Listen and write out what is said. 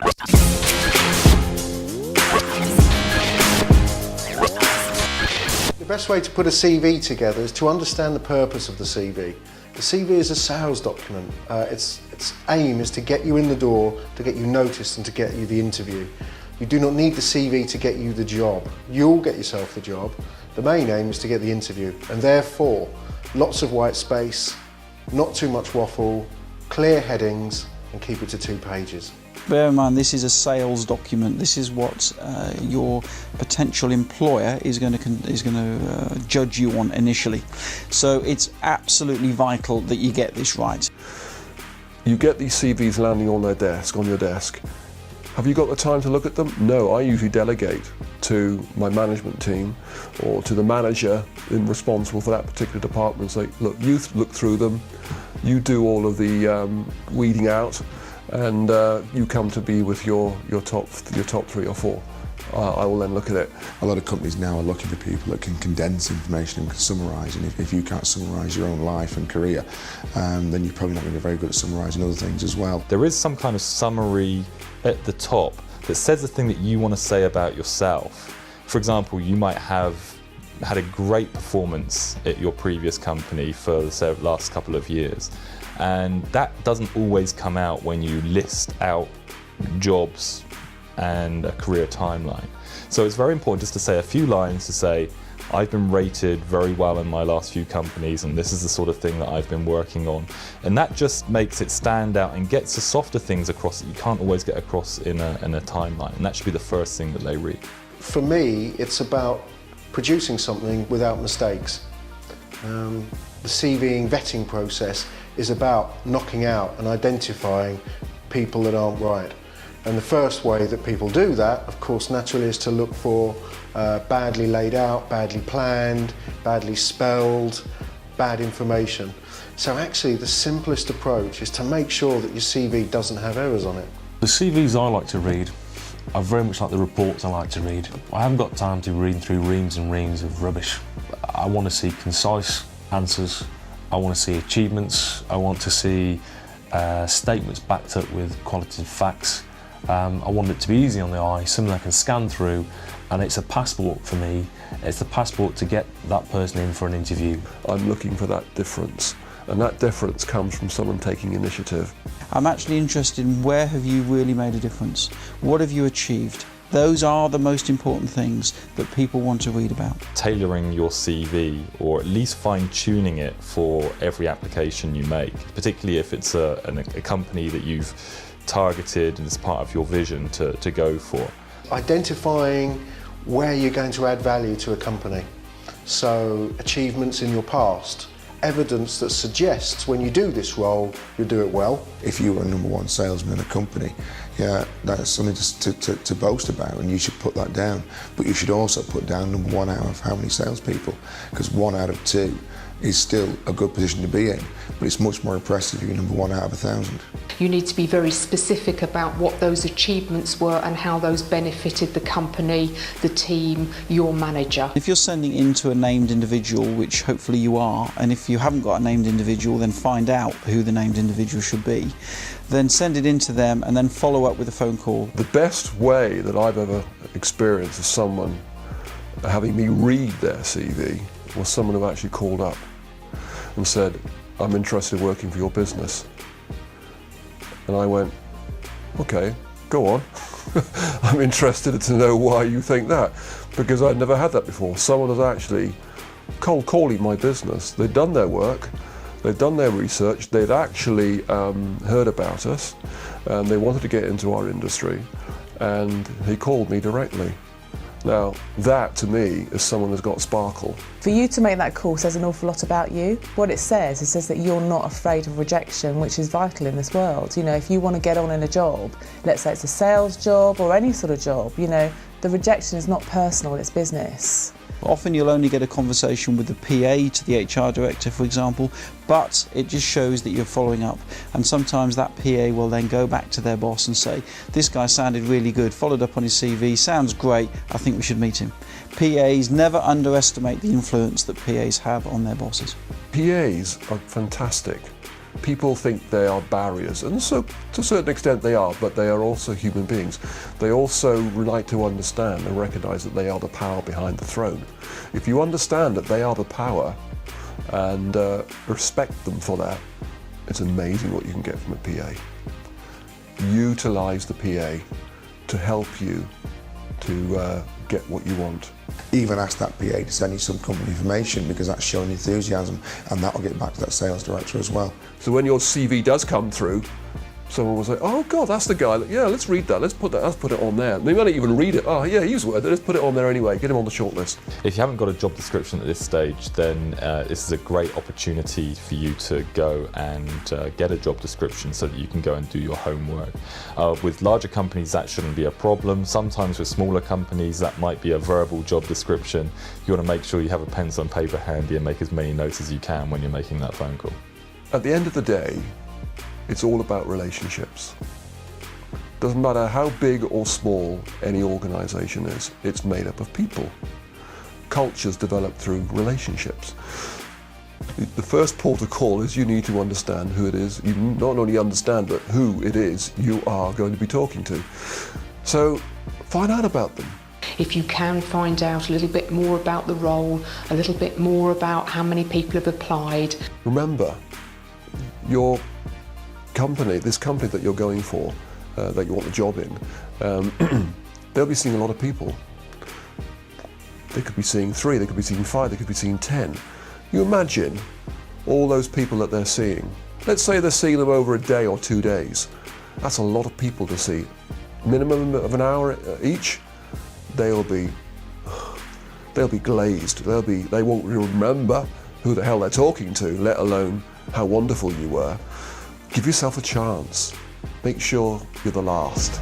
The best way to put a CV together is to understand the purpose of the CV. The CV is a sales document. Its aim is to get you in the door, to get you noticed and to get you the interview. You do not need the CV to get you the job. You'll get yourself the job. The main aim is to get the interview, and therefore lots of white space, not too much waffle, clear headings, and keep it to 2 pages. Bear in mind, this is a sales document. This is what your potential employer is going to judge you on initially. So it's absolutely vital that you get this right. You get these CVs landing on your desk. Have you got the time to look at them? No, I usually delegate to my management team or to the manager responsible for that particular department. Say, look, you look through them, you do all of the weeding out, and you come to be with your top 3 or 4. I will then look at it. A lot of companies now are looking for people that can condense information and can summarise, and if you can't summarise your own life and career, then you're probably not going to be very good at summarising other things as well. There is some kind of summary at the top that says the thing that you want to say about yourself. For example, you might have had a great performance at your previous company for the last couple of years, and that doesn't always come out when you list out jobs and a career timeline. So it's very important just to say a few lines to say, I've been rated very well in my last few companies, and this is the sort of thing that I've been working on. And that just makes it stand out and gets the softer things across that you can't always get across in a timeline. And that should be the first thing that they read. For me, it's about producing something without mistakes. The CVing vetting process is about knocking out and identifying people that aren't right. And the first way that people do that, of course, naturally, is to look for badly laid out, badly planned, badly spelled, bad information. So actually, the simplest approach is to make sure that your CV doesn't have errors on it. The CVs I like to read are very much like the reports I like to read. I haven't got time to read through reams and reams of rubbish. I want to see concise answers. I want to see achievements. I want to see statements backed up with qualitative facts. I want it to be easy on the eye, something I can scan through, and it's a passport for me. It's the passport to get that person in for an interview. I'm looking for that difference, and that difference comes from someone taking initiative. I'm actually interested in where have you really made a difference? What have you achieved? Those are the most important things that people want to read about. Tailoring your CV, or at least fine-tuning it for every application you make, particularly if it's a company that you've targeted and it's part of your vision to go for. Identifying where you're going to add value to a company. So achievements in your past, evidence that suggests when you do this role, you do it well. If you were a #1 salesman in a company, yeah, that's something to boast about, and you should put that down. But you should also put down #1 out of how many salespeople, because 1 out of 2 is still a good position to be in, but it's much more impressive if you're #1 out of 1,000. You need to be very specific about what those achievements were and how those benefited the company, the team, your manager. If you're sending into a named individual, which hopefully you are, and if you haven't got a named individual, then find out who the named individual should be. Then send it into them and then follow up with a phone call. The best way that I've ever experienced of someone having me read their CV was someone who actually called up and said, I'm interested in working for your business. And I went, okay, go on. I'm interested to know why you think that, because I'd never had that before. Someone was actually cold calling my business. They'd done their work, they'd done their research, they'd actually heard about us, and they wanted to get into our industry, and he called me directly. Now, that to me is someone who's got sparkle. For you to make that call says an awful lot about you. What it says that you're not afraid of rejection, which is vital in this world. You know, if you want to get on in a job, let's say it's a sales job or any sort of job, you know, the rejection is not personal, it's business. Often you'll only get a conversation with the PA to the HR director, for example, but it just shows that you're following up. And sometimes that PA will then go back to their boss and say, this guy sounded really good, followed up on his CV, sounds great, I think we should meet him. PAs never underestimate the influence that PAs have on their bosses. PAs are fantastic People think they are barriers, and so to a certain extent they are, but they are also human beings. They also like to understand and recognise that they are the power behind the throne. If you understand that they are the power and respect them for that, it's amazing what you can get from a PA. Utilise the PA to help you to get what you want. Even ask that PA to send you some company information, because that's showing enthusiasm, and that will get back to that sales director as well. So when your CV does come through, someone will say, oh God, that's the guy, yeah, let's read that, let's put it on there. They might not even read it, oh yeah, he's worth it, let's put it on there anyway, get him on the shortlist. If you haven't got a job description at this stage, then this is a great opportunity for you to go and get a job description so that you can go and do your homework. With larger companies, that shouldn't be a problem. Sometimes with smaller companies, that might be a verbal job description. You want to make sure you have a pencil and paper handy and make as many notes as you can when you're making that phone call. At the end of the day, it's all about relationships. Doesn't matter how big or small any organisation is, it's made up of people. Cultures develop through relationships. The first port of call is you need to understand who it is. You not only understand, but who it is you are going to be talking to. So find out about them. If you can find out a little bit more about the role, a little bit more about how many people have applied. Remember, your company, this company that you're going for, that you want the job in, they'll be seeing a lot of people. They could be seeing 3, they could be seeing 5, they could be seeing 10. You imagine all those people that they're seeing. Let's say they're seeing them over a day or 2 days. That's a lot of people to see. Minimum of an hour each. They'll be glazed. They won't remember who the hell they're talking to, let alone how wonderful you were. Give yourself a chance. Make sure you're the last.